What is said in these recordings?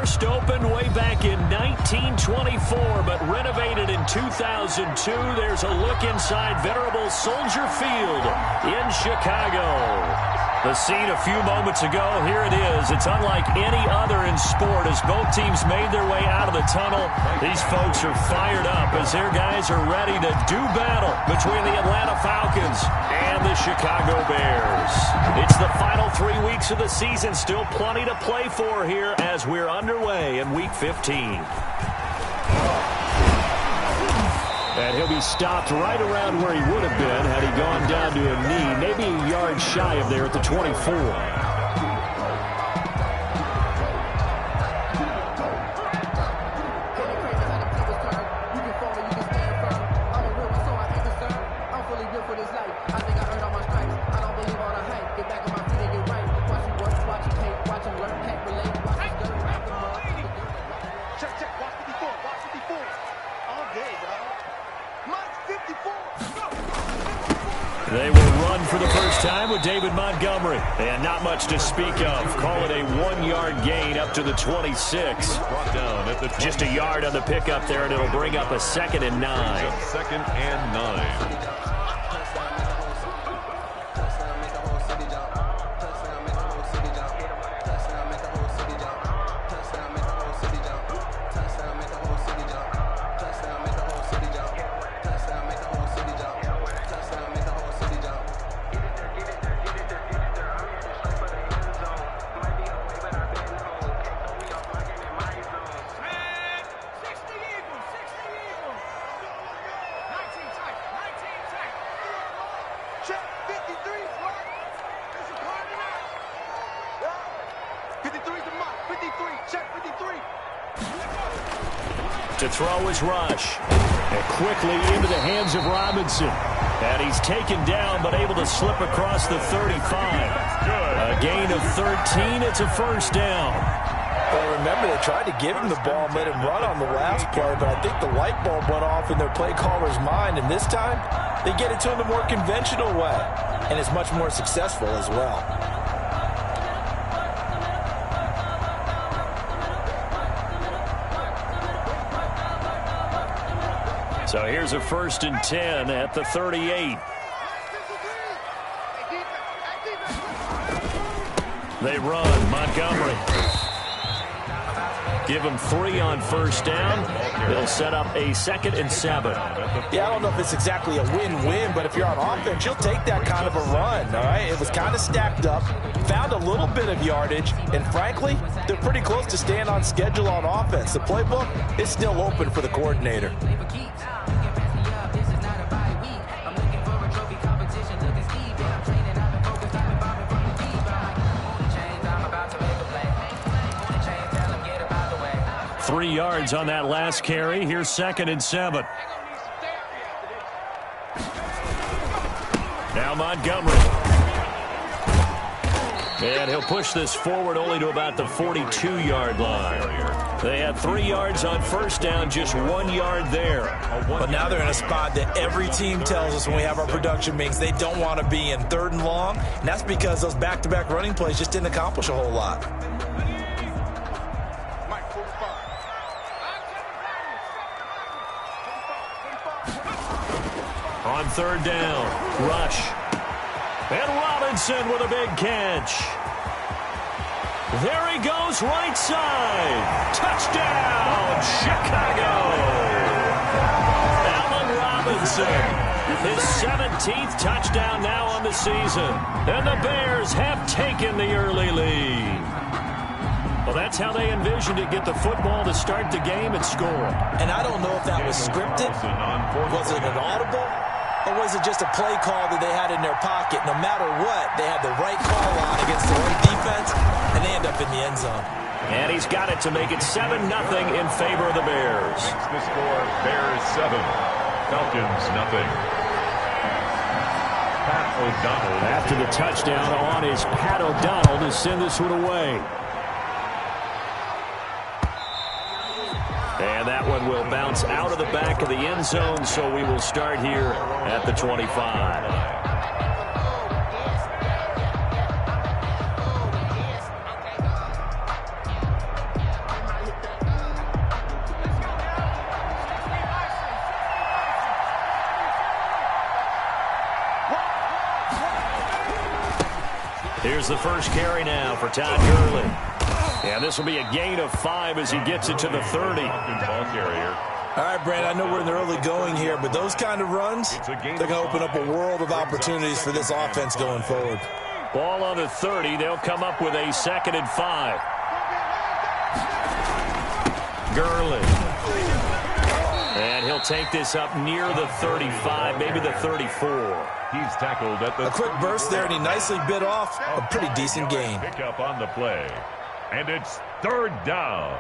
First opened way back in 1924, but renovated in 2002. There's a look inside venerable Soldier Field in Chicago. The scene a few moments ago, here it is. It's unlike any other in sport as both teams made their way out of the tunnel. These folks are fired up as their guys are ready to do battle between the Atlanta Falcons and the Chicago Bears. It's the final 3 weeks of the season. Still plenty to play for here as we're underway in Week 15. And he'll be stopped right around where he would have been had he gone down to a knee, maybe a yard shy of there at the 24. They will run for the first time with David Montgomery. And not much to speak of. Call it a 1-yard gain up to the 26. Just a yard on the pickup there, and it'll bring up a 2nd and 9. 2nd and 9. To throw his rush. And quickly into the hands of Robinson. And he's taken down but able to slip across the 35. A gain of 13. It's a first down. Well, remember, they tried to give him the ball and let him run on the last play, but I think the light bulb went off in their play caller's mind, and this time they get it to him the more conventional way, and it's much more successful as well. So here's a 1st and 10 at the 38. They run. Montgomery. Give them 3 on first down. They'll set up a 2nd and 7. Yeah, I don't know if it's exactly a win-win, but if you're on offense, you'll take that kind of a run, all right? It was kind of stacked up, found a little bit of yardage, and frankly, they're pretty close to staying on schedule on offense. The playbook is still open for the coordinator. Three yards on that last carry. Here's 2nd and 7. Now Montgomery. And he'll push this forward only to about the 42-yard line. They had 3 yards on first down, just 1 yard there. But now they're in a spot that every team tells us when we have our production meetings they don't want to be in, 3rd and long. And that's because those back-to-back running plays just didn't accomplish a whole lot. On 3rd down, rush. And Robinson with a big catch. There he goes, right side. Touchdown, Chicago. Allen Robinson, his 17th touchdown now on the season. And the Bears have taken the early lead. Well, that's how they envisioned it, get the football to start the game and score. And I don't know if that was scripted. Was it an audible? Or was it just a play call that they had in their pocket? No matter what, they had the right call on against the right defense, and they end up in the end zone. And he's got it to make it 7-0 in favor of the Bears. The score, Bears 7, Falcons nothing. Pat O'Donnell. After the touchdown on is Pat O'Donnell to send this one away. And that one will bounce out of the back of the end zone, so we will start here at the 25. Here's the first carry now for Todd Gurley. And this will be a gain of 5 as he gets it to the 30. Ball carrier. All right, Brandon, I know we're in the early going here, but those kind of runs, they're going to open up a world of opportunities for this offense going forward. Ball on the 30. They'll come up with a 2nd and 5. Gurley. And he'll take this up near the 35, maybe the 34. He's tackled at the... A quick burst there, and he nicely bit off a pretty decent gain. Pick up on the play. And it's 3rd down.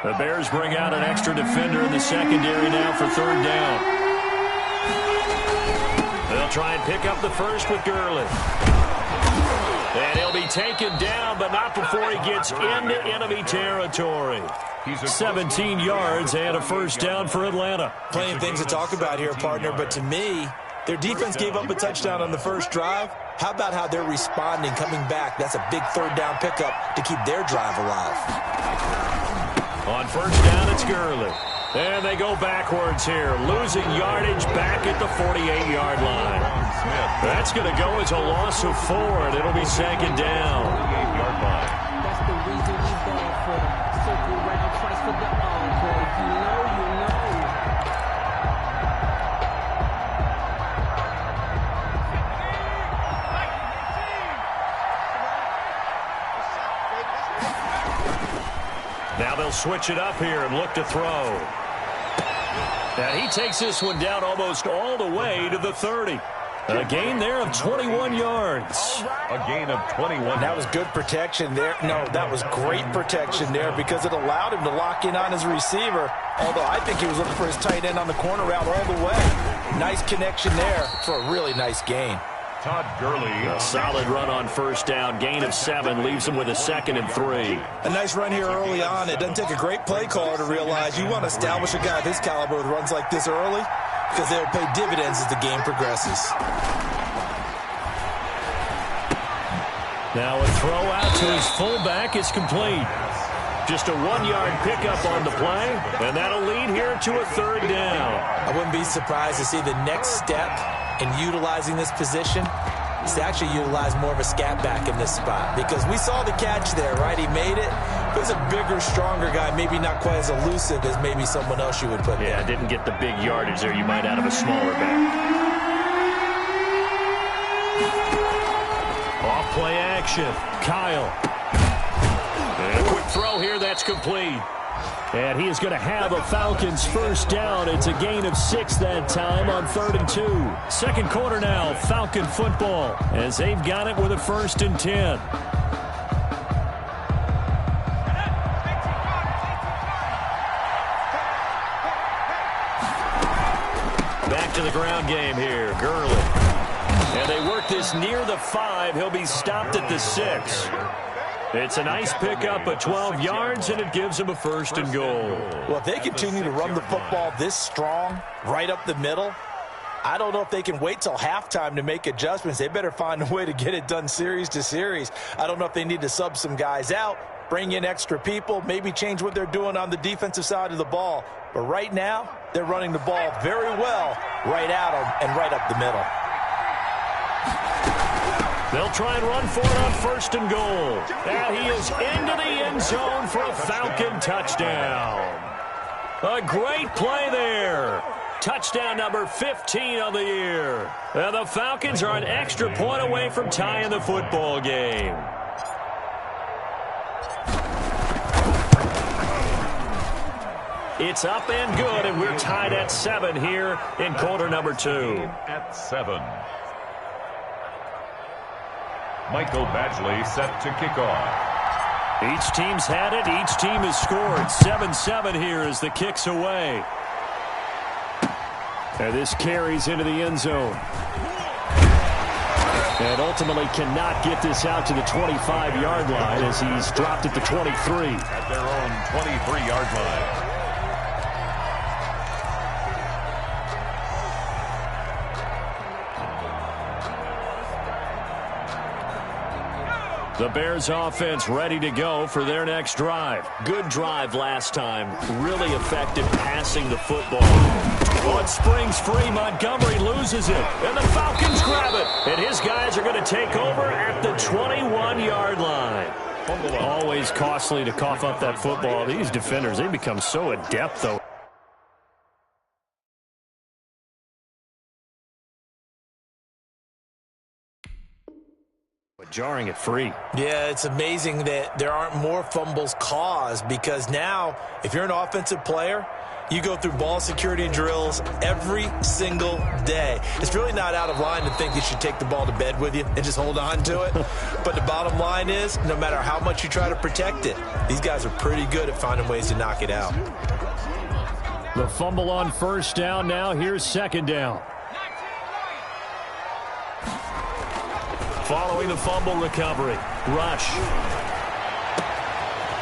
The Bears bring out an extra defender in the secondary now for 3rd down. They'll try and pick up the first with Gurley. And he'll be taken down, but not before he gets into enemy territory. 17 yards and a first down for Atlanta. Plenty of things to talk about here, partner, but to me, their defense gave up a touchdown on the first drive. How about how they're responding, coming back? That's a big 3rd down pickup to keep their drive alive. On first down, it's Gurley. And they go backwards here, losing yardage back at the 48-yard line. That's going to go as a loss of 4, and it'll be 2nd down. 48-yard line. That's the reason we ball for them. Circle round twice for the encore. If you know, you know. Now they'll switch it up here and look to throw. And he takes this one down almost all the way to the 30. A gain there of 21 yards. A gain of 21. That was good protection there. No, that was great protection there because it allowed him to lock in on his receiver. Although I think he was looking for his tight end on the corner route all the way. Nice connection there for a really nice gain. Todd Gurley. A solid run on first down. Gain of 7 leaves him with a 2nd and 3. A nice run here early on. It doesn't take a great play caller to realize you want to establish a guy of his caliber with runs like this early because they'll pay dividends as the game progresses. Now a throw out to his fullback is complete. Just a 1-yard pickup on the play, and that'll lead here to a 3rd down. I wouldn't be surprised to see the next step in utilizing this position is to actually utilize more of a scat back in this spot because we saw the catch there, right? He made it. He was a bigger, stronger guy, maybe not quite as elusive as maybe someone else you would put there. Yeah, didn't get the big yardage there you might out of a smaller back. Off play action. Kyle. And a quick throw here that's complete. And he is going to have a Falcons first down. It's a gain of 6 that time on 3rd and 2. 2nd quarter now, Falcon football, as they've got it with a 1st and 10. Back to the ground game here, Gurley. And they work this near the 5. He'll be stopped at the 6. It's a nice pickup of 12 yards, and it gives him a 1st and goal. Well, if they continue to run the football this strong, right up the middle, I don't know if they can wait till halftime to make adjustments. They better find a way to get it done series to series. I don't know if they need to sub some guys out, bring in extra people, maybe change what they're doing on the defensive side of the ball. But right now, they're running the ball very well right at them and right up the middle. They'll try and run for it on 1st and goal. And he is into the end zone for a Falcon touchdown. A great play there. Touchdown number 15 on the year. And the Falcons are an extra point away from tying the football game. It's up and good, and we're tied at 7 here in quarter number 2. At 7. Michael Badgley set to kick off. Each team's had it. Each team has scored. 7-7 here as the kick's away. And this carries into the end zone. And ultimately cannot get this out to the 25-yard line as he's dropped at the 23. At their own 23-yard line. The Bears offense ready to go for their next drive. Good drive last time. Really effective passing the football. Oh, it springs free. Montgomery loses it. And the Falcons grab it. And his guys are going to take over at the 21-yard line. Always costly to cough up that football. These defenders, they become so adept, though. Jarring it free. Yeah, it's amazing that there aren't more fumbles caused, because now, if you're an offensive player, you go through ball security drills every single day. It's really not out of line to think you should take the ball to bed with you and just hold on to it. But the bottom line is, no matter how much you try to protect it, these guys are pretty good at finding ways to knock it out. The fumble on first down now. Here's second down. Following the fumble recovery. Rush.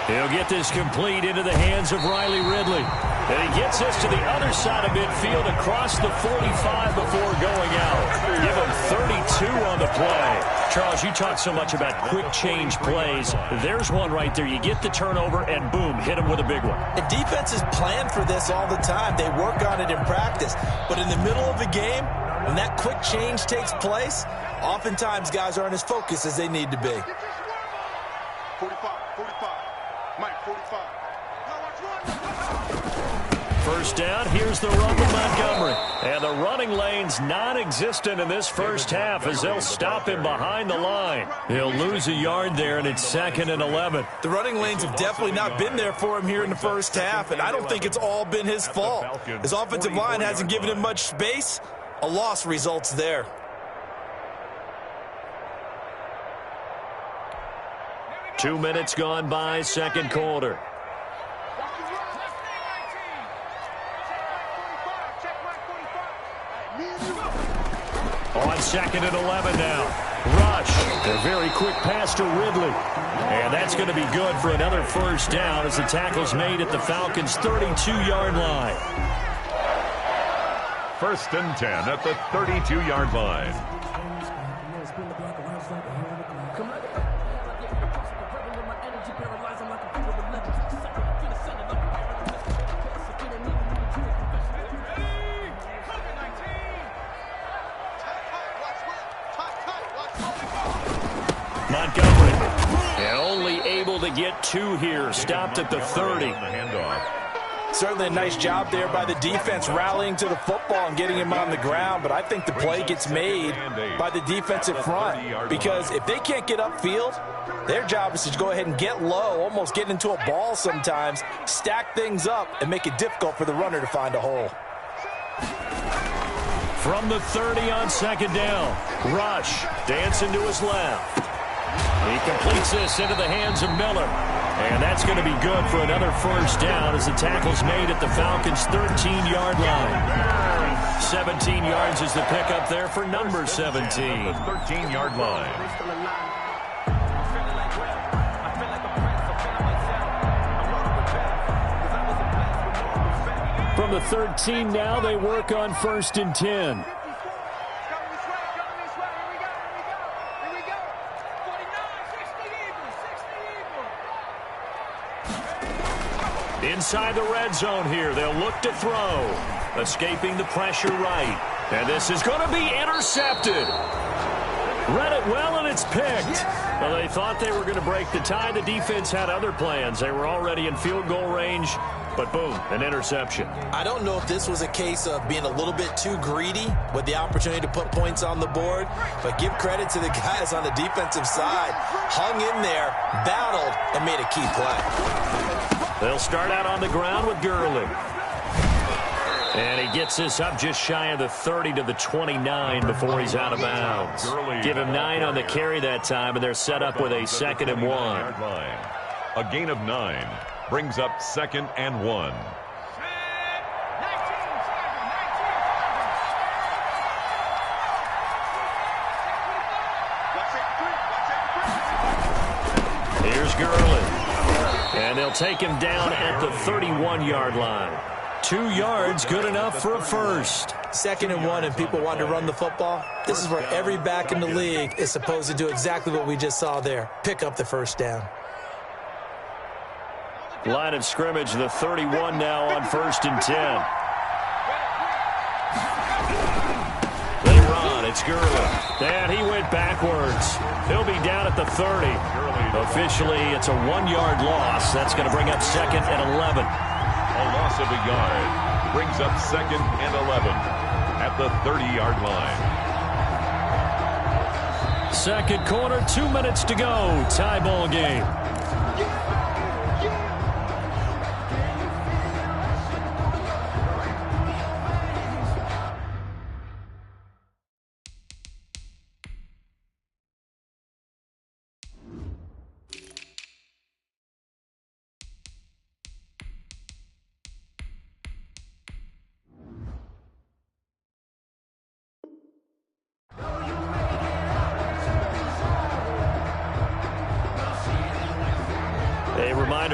He'll get this complete into the hands of Riley Ridley. And he gets this to the other side of midfield across the 45 before going out. Give him 32 on the play. Charles, you talk so much about quick change plays. There's one right there. You get the turnover and boom, hit him with a big one. And defenses plan for this all the time. They work on it in practice. But in the middle of the game, when that quick change takes place, oftentimes guys aren't as focused as they need to be. 45. Mike, 45. First down, here's the run with Montgomery. And the running lane's non-existent in this first half as they'll stop him behind the line. He'll lose a yard there, and it's 2nd and 11. The running lanes have definitely not been there for him here in the first half, and I don't think it's all been his fault. His offensive line hasn't given him much space. A loss results there. Two minutes gone by, second quarter. On 2nd and 11 now. Rush. A very quick pass to Ridley. And that's going to be good for another first down as the tackle's made at the Falcons' 32-yard line. 1st and 10 at the 32-yard line. Montgomery. And only able to get 2 here. Stopped at the 30. Certainly a nice job there by the defense rallying to the football and getting him on the ground, but I think the play gets made by the defensive front, because if they can't get upfield, their job is to go ahead and get low, almost get into a ball sometimes, stack things up, and make it difficult for the runner to find a hole. From the 30 on 2nd down, Rush dancing to his left. He completes this into the hands of Miller. And that's going to be good for another first down as the tackle's made at the Falcons' 13-yard line. 17 yards is the pickup there for number 17. 13-yard line. From the 13 now, they work on 1st and 10. Inside the red zone here, they'll look to throw. Escaping the pressure right. And this is going to be intercepted. Read it well, and it's picked. Well, they thought they were going to break the tie. The defense had other plans. They were already in field goal range, but boom, an interception. I don't know if this was a case of being a little bit too greedy with the opportunity to put points on the board, but give credit to the guys on the defensive side. Hung in there, battled, and made a key play. They'll start out on the ground with Gurley. And he gets this up just shy of the 30 to the 29 before he's out of bounds. Give him 9 on the carry that time, and they're set up with a 2nd and 1. A gain of 9 brings up 2nd and 1. Here's Gurley. And they'll take him down at the 31-yard line. 2 yards, good enough for a first. 2nd and 1 and people want to run the football, this is where every back in the league is supposed to do exactly what we just saw there. Pick up the first down. Line of scrimmage, the 31 now on 1st and 10. They run. It's Gurley. And he went backwards. He'll be down at the 30. Officially, it's a 1-yard loss. That's going to bring up 2nd and 11. A loss of a yard brings up 2nd and 11 at the 30-yard line. Second quarter, 2 minutes to go. Tie ball game.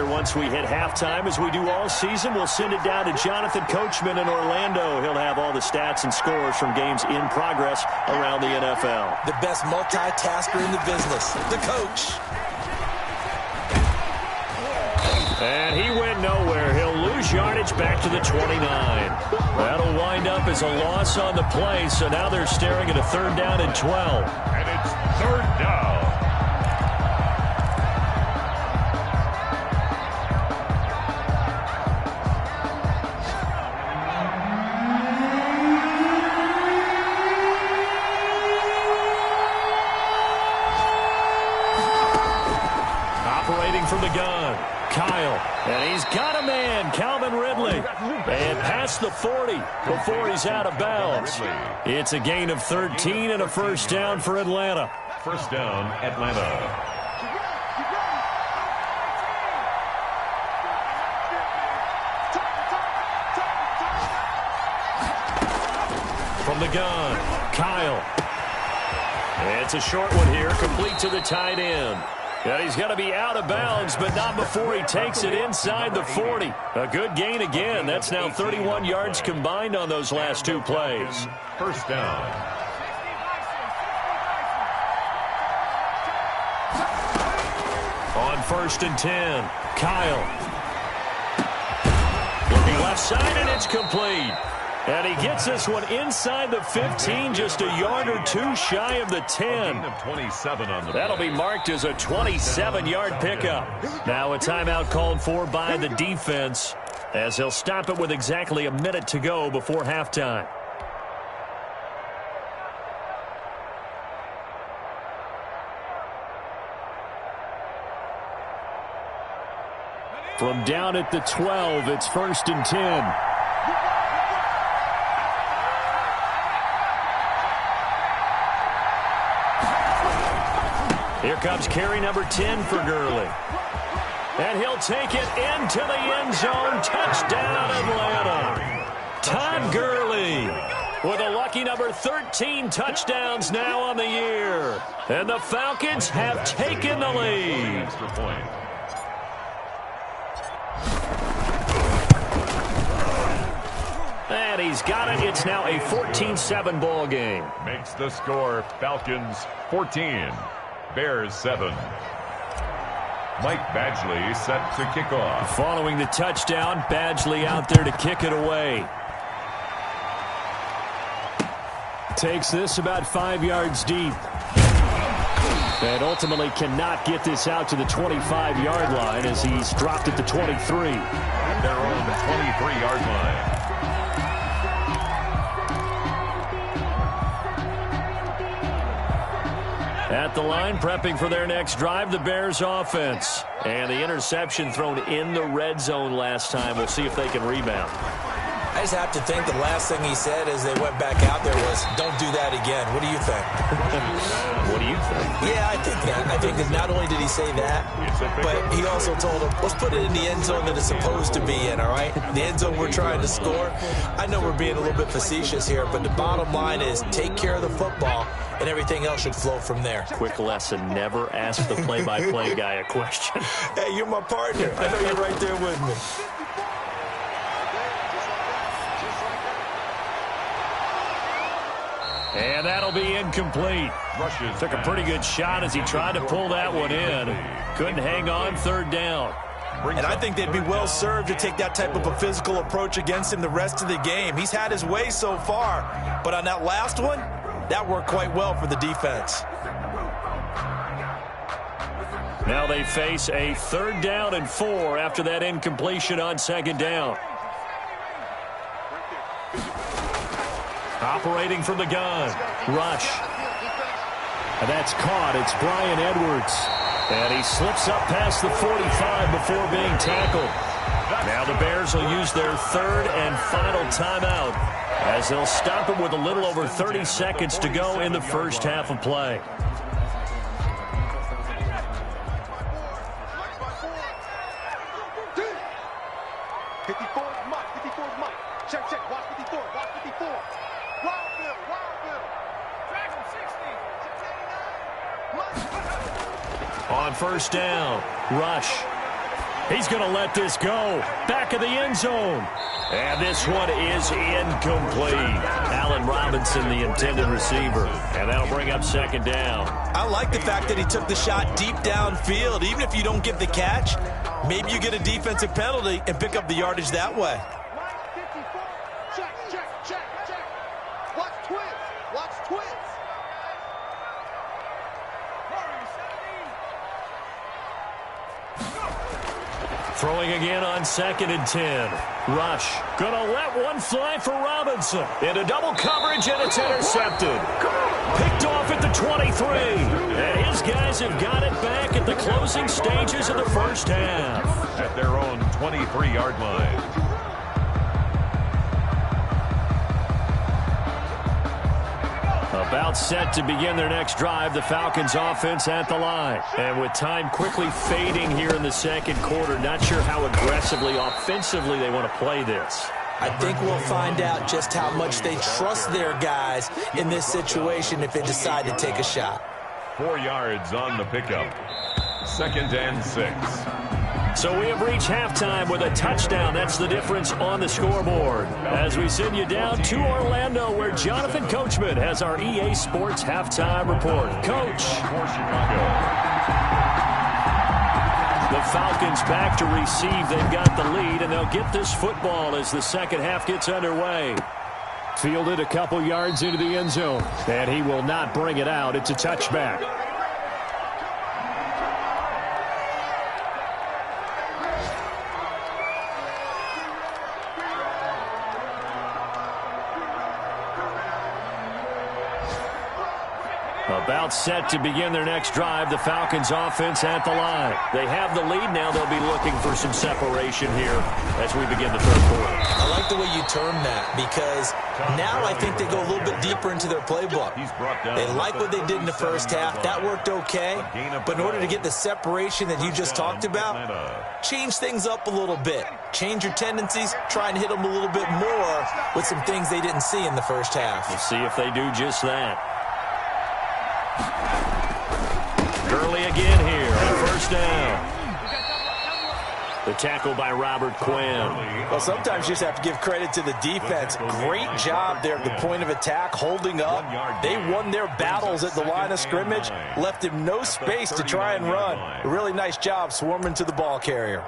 Once we hit halftime, as we do all season, we'll send it down to Jonathan Coachman in Orlando. He'll have all the stats and scores from games in progress around the NFL. The best multitasker in the business, the coach. And he went nowhere. He'll lose yardage back to the 29. That'll wind up as a loss on the play, so now they're staring at a 3rd down and 12. And it's 3rd down. From the gun, Kyle, and he's got a man, Calvin Ridley, and past the 40 before he's out of bounds. It's a gain of 13 and a 1st down for Atlanta. 1st down, Atlanta. From the gun, Kyle. It's a short one here, complete to the tight end. And he's going to be out of bounds, but not before he takes it inside the 40. A good gain again. That's now 31 yards combined on those last 2 plays. 1st down. On 1st and 10, Kyle. Looking left side, and it's complete. And he gets this one inside the 15, just a yard or 2 shy of the 10. Of 27 on the That'll be marked as a 27-yard pickup. Now a timeout called for by the defense, as he'll stop it with exactly a minute to go before halftime. From down at the 12, it's 1st and 10. Here comes carry number 10 for Gurley. And he'll take it into the end zone. Touchdown, Atlanta. Todd Gurley with a lucky number 13 touchdowns now on the year. And the Falcons have taken the lead. Extra point. And he's got it. It's now a 14-7 ball game. Makes the score Falcons 14. Bears 7. Mike Badgley set to kick off. Following the touchdown, Badgley out there to kick it away. Takes this about 5 yards deep. And ultimately cannot get this out to the 25-yard line as he's dropped at the 23. They're on the 23-yard line. At the line, prepping for their next drive, the Bears offense. And the interception thrown in the red zone last time. We'll see if they can rebound. I just have to think the last thing he said as they went back out there was, don't do that again. What do you think? What do you think? Yeah, I think that. I think that not only did he say that, but he also told him, let's put it in the end zone that it's supposed to be in, all right? The end zone we're trying to score. I know we're being a little bit facetious here, but the bottom line is take care of the football, and everything else should flow from there. Quick lesson, never ask the play-by-play guy a question. Hey, you're my partner. I know you're right there with me. And that'll be incomplete. Took a pretty good shot as he tried to pull that one in. Couldn't hang on third down. And I think they'd be well served to take that type of a physical approach against him the rest of the game. He's had his way so far, but on that last one, that worked quite well for the defense. Now they face a 3rd down and 4 after that incompletion on 2nd down. Operating from the gun. Rush. And that's caught. It's Brian Edwards. And he slips up past the 45 before being tackled. Now the Bears will use their 3rd and final timeout as they'll stop him with a little over 30 seconds to go in the first half of play. On 1st down, Rush. He's going to let this go. Back of the end zone. And this one is incomplete. Allen Robinson, the intended receiver. And that'll bring up 2nd down. I like the fact that he took the shot deep downfield. Even if you don't get the catch, maybe you get a defensive penalty and pick up the yardage that way. Check. Watch twins. Throwing again on 2nd and 10. Rush. Gonna let one fly for Robinson. Into double coverage, and it's intercepted. Picked off at the 23. And his guys have got it back at the closing stages of the first half. At their own 23-yard line. About set to begin their next drive, the Falcons offense at the line. And with time quickly fading here in the 2nd quarter, not sure how aggressively, offensively they want to play this. I think we'll find out just how much they trust their guys in this situation if they decide to take a shot. 4 yards on the pickup. 2nd and 6. So we have reached halftime with a touchdown. That's the difference on the scoreboard. As we send you down to Orlando, where Jonathan Coachman has our EA Sports halftime report. Coach. For Chicago. The Falcons back to receive. They've got the lead, and they'll get this football as the 2nd half gets underway. Fielded a couple yards into the end zone, and he will not bring it out. It's a touchback. About set to begin their next drive, the Falcons offense at the line. They have the lead now. They'll be looking for some separation here as we begin the 3rd quarter. I like the way you term that, because now I think they go a little bit deeper into their playbook. They like what they did in the first half. That worked okay. But in order to get the separation that you just talked about, change things up a little bit. Change your tendencies. Try and hit them a little bit more with some things they didn't see in the first half. We'll see if they do just that. Gurley again here on 1st down. The tackle by Robert Quinn. Well, sometimes you just have to give credit to the defense. Great job there at the point of attack, holding up. They won their battles at the line of scrimmage, left him no space to try and run. A really nice job swarming to the ball carrier.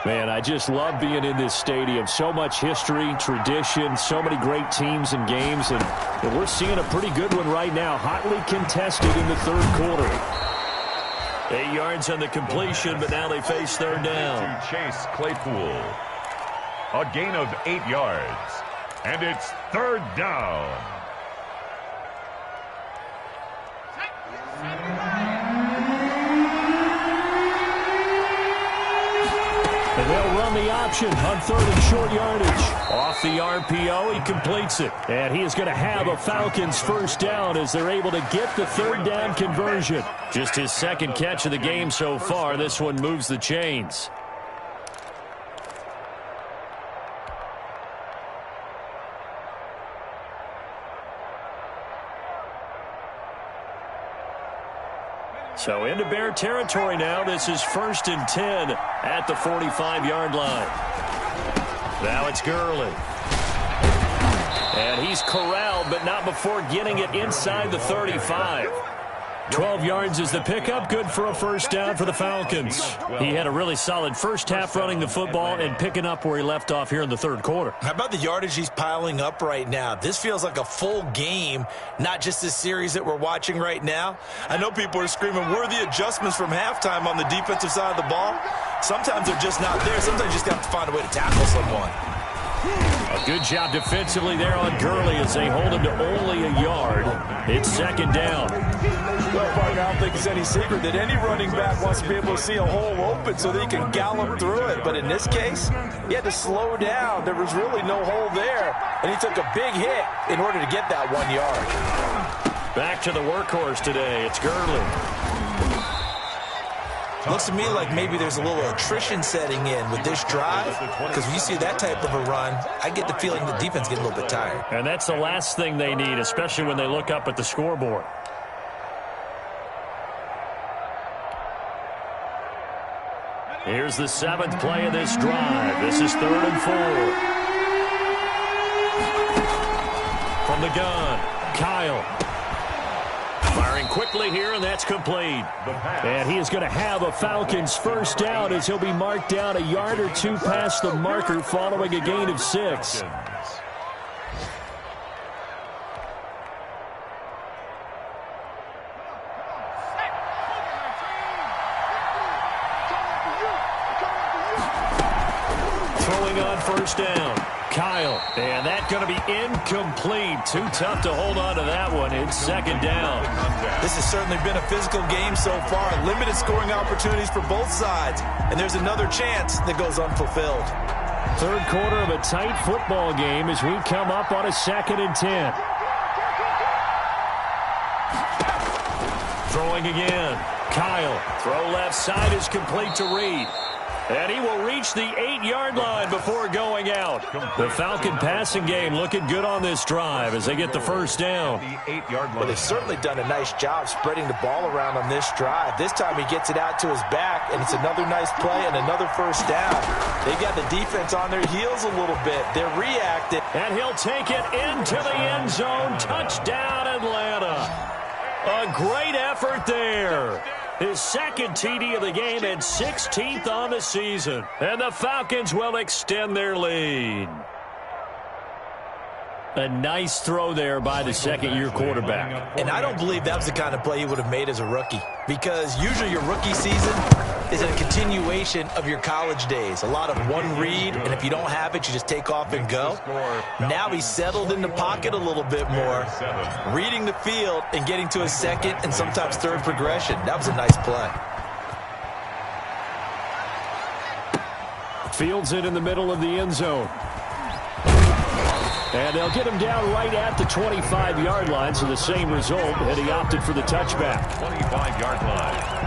Man, I just love being in this stadium. So much history, tradition, so many great teams and games, and we're seeing a pretty good one right now, hotly contested in the 3rd quarter. 8 yards on the completion, but now they face 3rd down. To Chase Claypool. A gain of 8 yards, and it's 3rd down. And they'll run the option on 3rd and short yardage. Off the RPO, he completes it. And he is going to have a Falcons 1st down as they're able to get the 3rd down conversion. Just his 2nd catch of the game so far. This one moves the chains. So into Bear territory now. This is 1st and 10 at the 45-yard line. Now it's Gurley. And he's corralled, but not before getting it inside the 35. 12 yards is the pickup. Good for a first down for the Falcons. He had a really solid first half running the football and picking up where he left off here in the third quarter. How about the yardage he's piling up right now? This feels like a full game, not just this series that we're watching right now. I know people are screaming, where are the adjustments from halftime on the defensive side of the ball? Sometimes they're just not there. Sometimes you just have to find a way to tackle someone. A good job defensively there on Gurley as they hold him to only a yard. It's 2nd down. Well, partner, I don't think it's any secret that any running back wants to be able to see a hole open so that he can gallop through it. But in this case, he had to slow down. There was really no hole there, and he took a big hit in order to get that 1 yard. Back to the workhorse today. It's Gurley. Looks to me like maybe there's a little attrition setting in with this drive, because when you see that type of a run, I get the feeling the defense gets a little bit tired. And that's the last thing they need, especially when they look up at the scoreboard. Here's the 7th play of this drive. This is 3rd and 4. From the gun, Kyle. Firing quickly here, and that's complete. And he is going to have a Falcons first down as he'll be marked down a yard or two past the marker following a gain of 6. Throwing on first down. Kyle, and that's going to be incomplete. Too tough to hold on to that one. It's 2nd down. This has certainly been a physical game so far. Limited scoring opportunities for both sides, and there's another chance that goes unfulfilled. Third quarter of a tight football game as we come up on a 2nd and 10. Throwing again. Kyle, throw left side is complete to Reed. And he will reach the 8-yard line before going out. The Falcon passing game looking good on this drive as they get the first down. Well, they've certainly done a nice job spreading the ball around on this drive. This time he gets it out to his back, and it's another nice play and another first down. They've got the defense on their heels a little bit. They're reacting. And he'll take it into the end zone. Touchdown, Atlanta. A great effort there. His 2nd TD of the game and 16th on the season. And the Falcons will extend their lead. A nice throw there by the second-year quarterback. And I don't believe that was the kind of play he would have made as a rookie, because usually your rookie season is a continuation of your college days. A lot of one read, and if you don't have it, you just take off and go. Now he's settled in the pocket a little bit more, reading the field and getting to his 2nd and sometimes 3rd progression. That was a nice play. Fields it in the middle of the end zone. And they'll get him down right at the 25-yard line, so the same result, and he opted for the touchback. 25-yard line.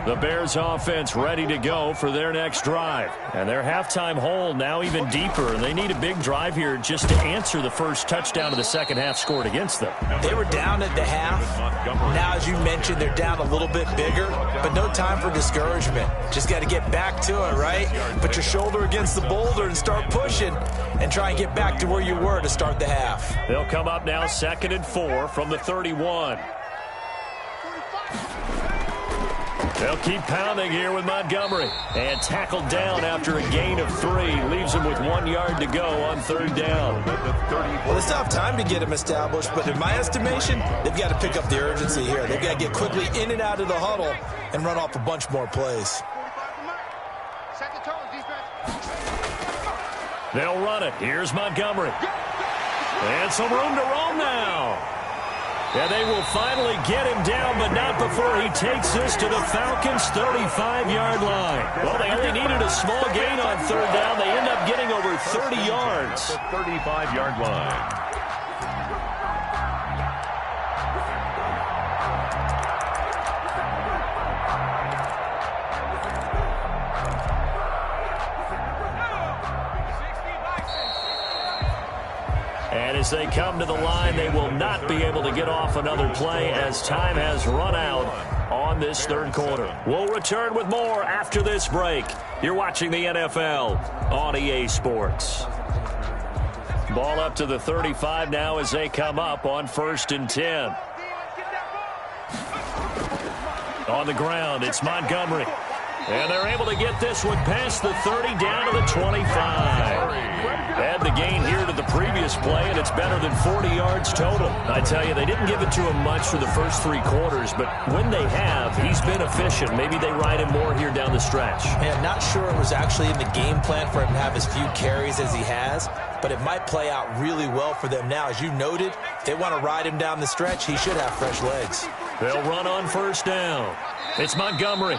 The Bears offense ready to go for their next drive. And their halftime hole now even deeper. And they need a big drive here just to answer the first touchdown of the second half scored against them. They were down at the half. Now, as you mentioned, they're down a little bit bigger, but no time for discouragement. Just got to get back to it, right? Put your shoulder against the boulder and start pushing and try and get back to where you were to start the half. They'll come up now 2nd and 4 from the 31. They'll keep pounding here with Montgomery. And tackled down after a gain of 3. Leaves him with 1 yard to go on 3rd down. Well, they still have time to get him established, but in my estimation, they've got to pick up the urgency here. They've got to get quickly in and out of the huddle and run off a bunch more plays. They'll run it. Here's Montgomery. And some room to roam now. And they will finally get him down, but not before he takes this to the Falcons' 35-yard line. Well, they only needed a small gain on 3rd down. They end up getting over 30 yards. The 35-yard line. as they come to the line, they will not be able to get off another play as time has run out on this third quarter. We'll return with more after this break. You're watching the NFL on EA Sports. Ball up to the 35 now as they come up on 1st and 10. On the ground, it's Montgomery. And they're able to get this one past the 30 down to the 25. Add the gain here to the previous play, and it's better than 40 yards total. I tell you, they didn't give it to him much for the first 3 quarters, but when they have, he's been efficient. Maybe they ride him more here down the stretch. Man, not sure it was actually in the game plan for him to have as few carries as he has, but it might play out really well for them now. As you noted, if they want to ride him down the stretch, he should have fresh legs. They'll run on 1st down. It's Montgomery.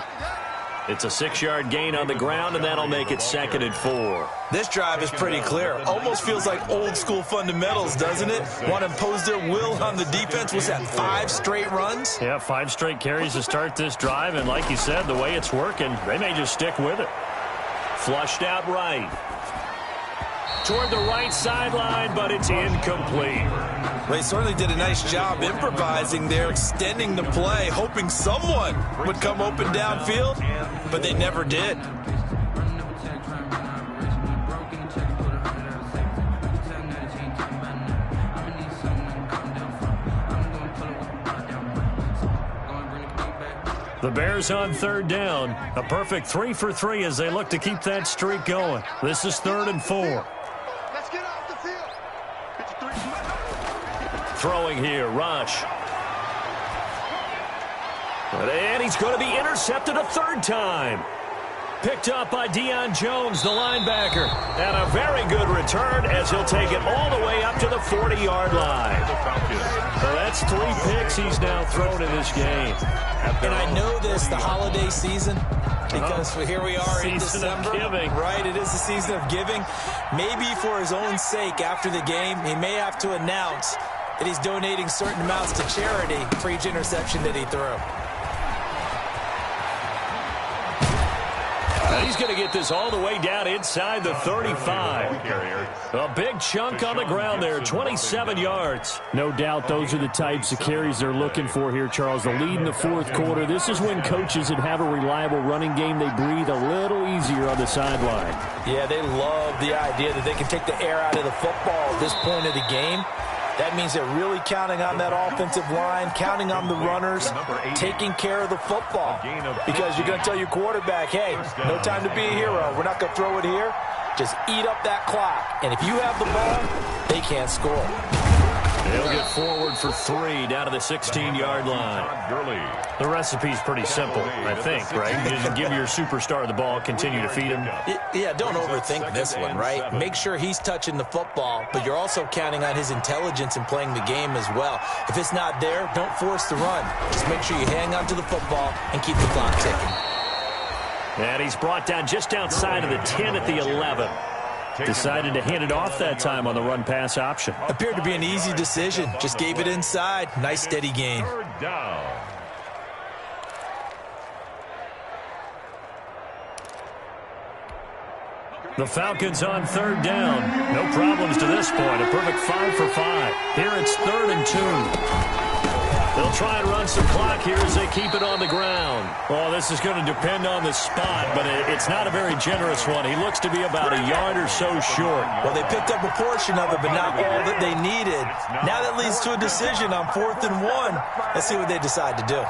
It's a 6-yard gain on the ground, and that'll make it 2nd and 4. This drive is pretty clear. Almost feels like old-school fundamentals, doesn't it? Want to impose their will on the defense. Was that 5 straight runs? Yeah, 5 straight carries to start this drive, and like you said, the way it's working, they may just stick with it. Flushed out right. Toward the right sideline, but it's incomplete. Well, he certainly did a nice job improvising there, extending the play, hoping someone would come open downfield, but they never did. The Bears on 3rd down. A perfect 3 for 3 as they look to keep that streak going. This is 3rd and 4. Let's get off the field. Throwing here, Rush. And he's going to be intercepted a 3rd time. Picked up by Deion Jones, the linebacker. And a very good return as he'll take it all the way up to the 40-yard line. So that's 3 picks he's now thrown in this game. And I know this, the holiday season, because here we are in December. Season of giving. Right, it is the season of giving. Maybe for his own sake after the game, he may have to announce that he's donating certain amounts to charity for each interception that he threw. And he's going to get this all the way down inside the 35. A big chunk on the ground there, 27 yards. No doubt those are the types of carries they're looking for here, Charles. The lead in the 4th quarter. This is when coaches that have a reliable running game, they breathe a little easier on the sideline. Yeah, they love the idea that they can take the air out of the football at this point of the game. That means they're really counting on that offensive line, counting on the runners, taking care of the football. Because you're going to tell your quarterback, hey, no time to be a hero. We're not going to throw it here. Just eat up that clock. And if you have the ball, they can't score. They'll get forward for 3 down to the 16-yard line. The recipe's pretty simple, I think, right? You just give your superstar the ball, continue to feed him. Yeah, don't overthink this one, right? Make sure he's touching the football, but you're also counting on his intelligence in playing the game as well. If it's not there, don't force the run. Just make sure you hang on to the football and keep the clock ticking. And he's brought down just outside of the 10 at the 11. Decided to hand it off that time on the run-pass option. Appeared to be an easy decision. Just gave it inside. Nice, steady gain. 3rd down. The Falcons on 3rd down. No problems to this point. A perfect 5 for 5. Here it's 3rd and 2. They'll try and run some clock here as they keep it on the ground. Oh, this is going to depend on the spot, but it's not a very generous one. He looks to be about a yard or so short. Well, they picked up a portion of it, but not all that they needed. Now that leads to a decision on 4th and 1. Let's see what they decide to do.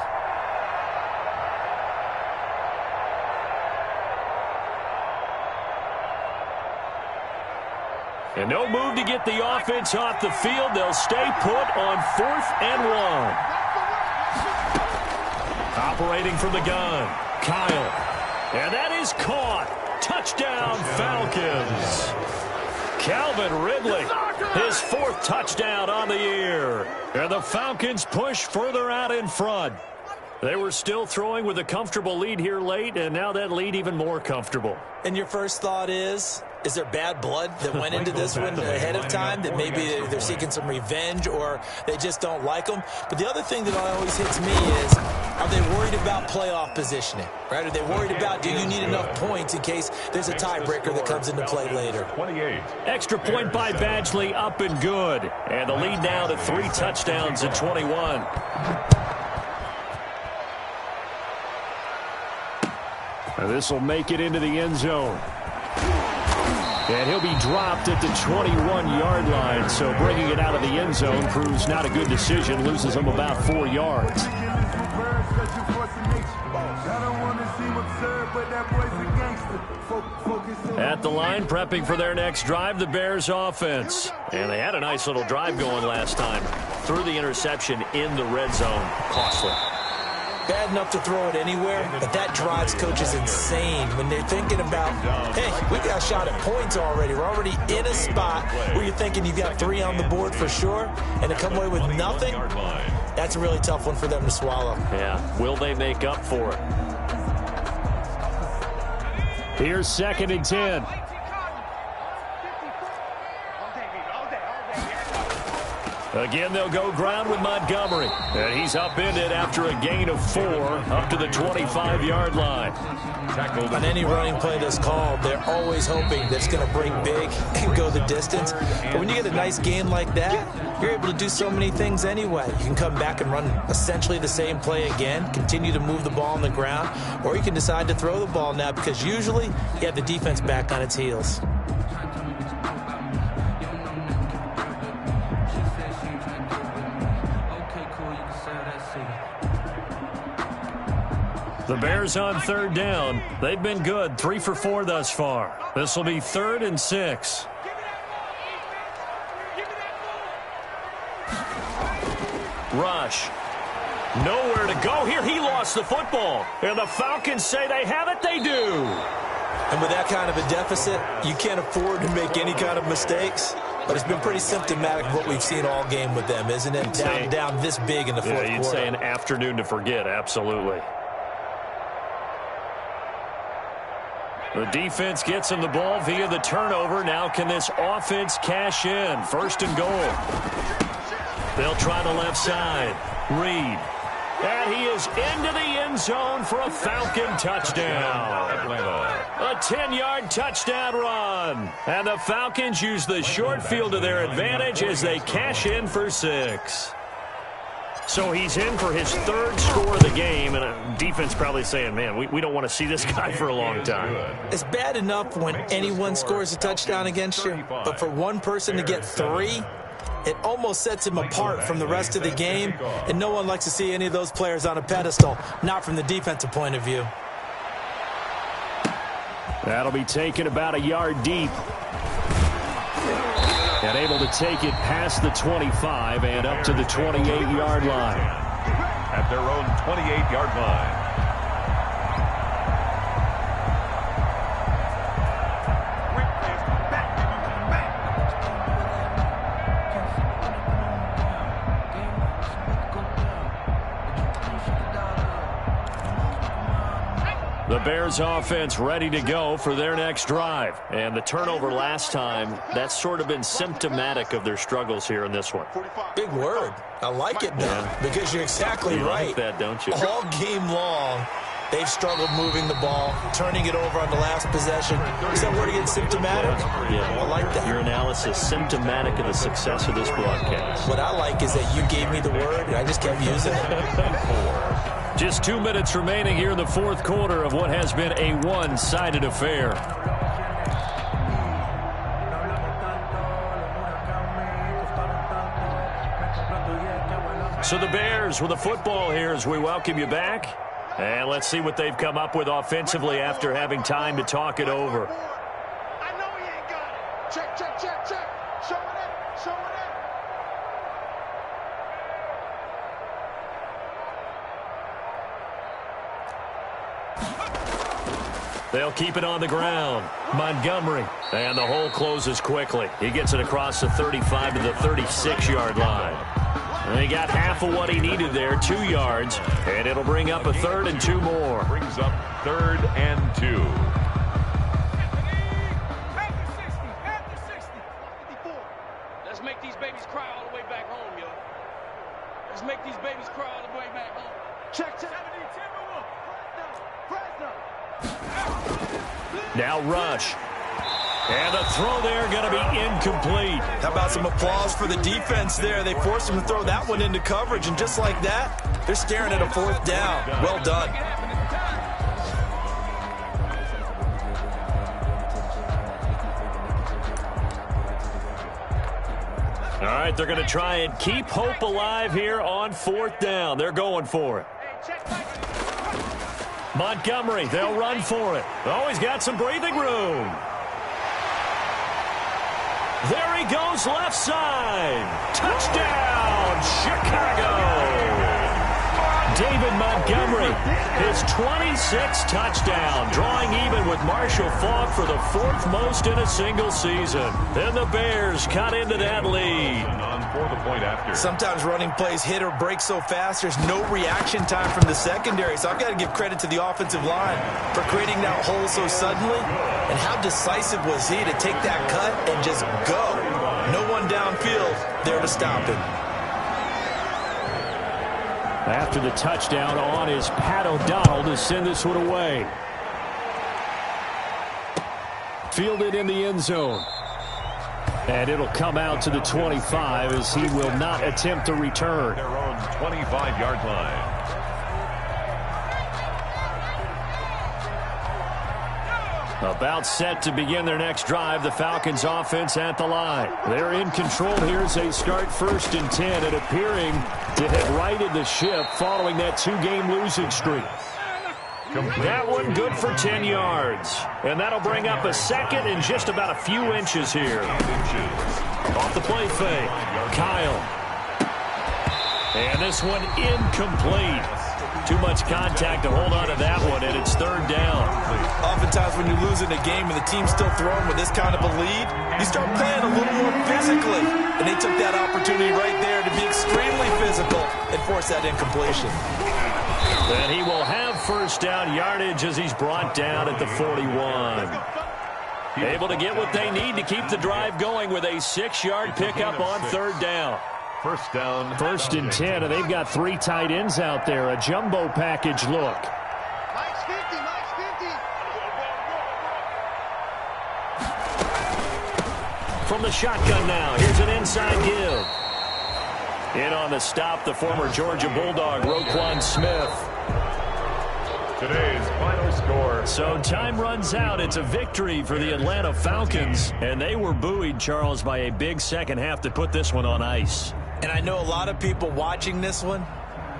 And no move to get the offense off the field. They'll stay put on 4th and 1. Operating from the gun, Kyle. And that is caught. Touchdown, Falcons. Calvin Ridley, his 4th touchdown on the year. And the Falcons push further out in front. They were still throwing with a comfortable lead here late, and now that lead even more comfortable. And your first thought is there bad blood that went into this one ahead of time, that maybe they're seeking some revenge or they just don't like them? But the other thing that always hits me is, are they worried about playoff positioning? Right? Are they worried about, do you need enough points in case there's a tiebreaker that comes into play later? 28. Extra point by Badgley, up and good. And the lead now to 3 touchdowns at 21. This will make it into the end zone. And he'll be dropped at the 21-yard line. So bringing it out of the end zone proves not a good decision. Loses him about 4 yards. At the line, prepping for their next drive, the Bears offense. And they had a nice little drive going last time. Threw the interception in the red zone. Costly. Bad enough to throw it anywhere, but that drives coaches insane when they're thinking about, hey, we got a shot at points already. We're already in a spot where you're thinking you've got 3 on the board for sure, and to come away with nothing, that's a really tough one for them to swallow. Yeah, will they make up for it? Here's 2nd and 10. Again, they'll go ground with Montgomery. And he's upended after a gain of 4 up to the 25-yard line. On any running play that's called, they're always hoping that it's going to break big and go the distance. But when you get a nice game like that, you're able to do so many things anyway. You can come back and run essentially the same play again, continue to move the ball on the ground, or you can decide to throw the ball now because usually you have the defense back on its heels. The Bears on 3rd down. They've been good, 3 for 4 thus far. This will be 3rd and 6. Rush. Nowhere to go here. He lost the football. And the Falcons say they have it. They do. And with that kind of a deficit, you can't afford to make any kind of mistakes. But it's been pretty symptomatic of what we've seen all game with them, isn't it? Down this big in the fourth quarter. You'd say an afternoon to forget, absolutely. The defense gets him the ball via the turnover. Now can this offense cash in? 1st and goal. They'll try the left side. Reed. And he is into the end zone for a Falcon touchdown. A 10-yard touchdown run. And the Falcons use the short field to their advantage as they cash in for 6. So he's in for his 3rd score of the game, and a defense probably saying, man, we don't want to see this guy for a long time. It's bad enough when anyone scores a touchdown against you, but for one person to get 3, it almost sets him apart from the rest of the game, and no one likes to see any of those players on a pedestal, not from the defensive point of view. That'll be taken about a yard deep. And able to take it past the 25 and up to the 28-yard line. At their own 28-yard line. The Bears offense ready to go for their next drive. And the turnover last time, that's sort of been symptomatic of their struggles here in this one. Big word. I like it now because you're exactly right. Like that, don't you? All game long, they've struggled moving the ball, turning it over on the last possession. Is that word again, symptomatic? Yeah. I like that. Your analysis, symptomatic of the success of this broadcast. What I like is that you gave me the word, and I just kept using it. Just 2 minutes remaining here in the 4th quarter of what has been a one-sided affair. So the Bears with the football here as we welcome you back. And let's see what they've come up with offensively after having time to talk it over. I know he ain't got it. Check, check, check, check. Show it in, show it in. They'll keep it on the ground. Montgomery. And the hole closes quickly. He gets it across the 35 to the 36-yard line. And he got half of what he needed there, 2 yards. And it'll bring up a 3rd and 2 more. Brings up 3rd and 2. Let's make these babies cry all the way back home, yo. Let's make these babies cry all the way back home. Check, check. Now rush. And the throw there going to be incomplete. How about some applause for the defense there? They forced him to throw that one into coverage, and just like that, they're staring at a fourth down. Well done. All right, they're going to try and keep hope alive here on fourth down. They're going for it. Montgomery, they'll run for it. Oh, he's got some breathing room. There he goes, left side. Touchdown, Chicago. David Montgomery, his 26th touchdown, drawing even with Marshall Faulk for the fourth most in a single season. Then the Bears cut into that lead. Sometimes running plays hit or break so fast, there's no reaction time from the secondary. So I've got to give credit to the offensive line for creating that hole so suddenly. And how decisive was he to take that cut and just go? No one downfield there to stop him. After the touchdown on is Pat O'Donnell to send this one away. Fielded in the end zone. And it'll come out to the 25 as he will not attempt to return. Their own 25-yard line. About set to begin their next drive, the Falcons offense at the line. They're in control here as they start 1st and 10 and appearing to have righted the ship following that 2-game losing streak. That one good for 10 yards. And that'll bring up a second and just about a few inches here. Off the play fake. Kyle. And this one incomplete. Too much contact to hold on to that one, and it's 3rd down. Oftentimes when you're losing a game and the team's still throwing with this kind of a lead, you start playing a little more physically. And they took that opportunity right there to be extremely physical and force that incompletion. And he will have 1st down yardage as he's brought down at the 41. Able to get what they need to keep the drive going with a 6-yard pickup on 3rd down. 1st down. 1st and 10, and they've got 3 tight ends out there. A jumbo package look. Mike's 50, Mike's 50. From the shotgun now, here's an inside give. In on the stop, the former Georgia Bulldog, Roquan Smith. Today's final score. So time runs out. It's a victory for the Atlanta Falcons, and they were buoyed, Charles, by a big second half to put this one on ice. And I know a lot of people watching this one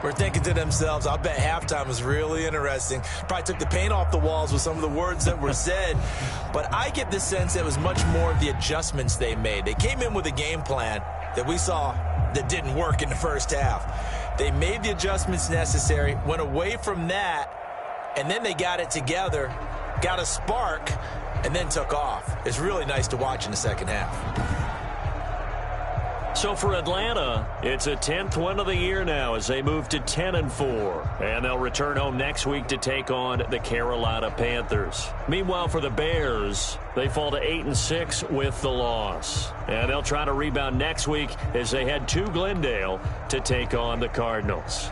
were thinking to themselves, I bet halftime was really interesting. Probably took the paint off the walls with some of the words that were said. But I get the sense it was much more of the adjustments they made. They came in with a game plan that we saw that didn't work in the first half. They made the adjustments necessary, went away from that, and then they got it together, got a spark, and then took off. It's really nice to watch in the second half. So for Atlanta, it's a 10th win of the year now as they move to 10-4. And they'll return home next week to take on the Carolina Panthers. Meanwhile, for the Bears, they fall to 8-6 with the loss. And they'll try to rebound next week as they head to Glendale to take on the Cardinals.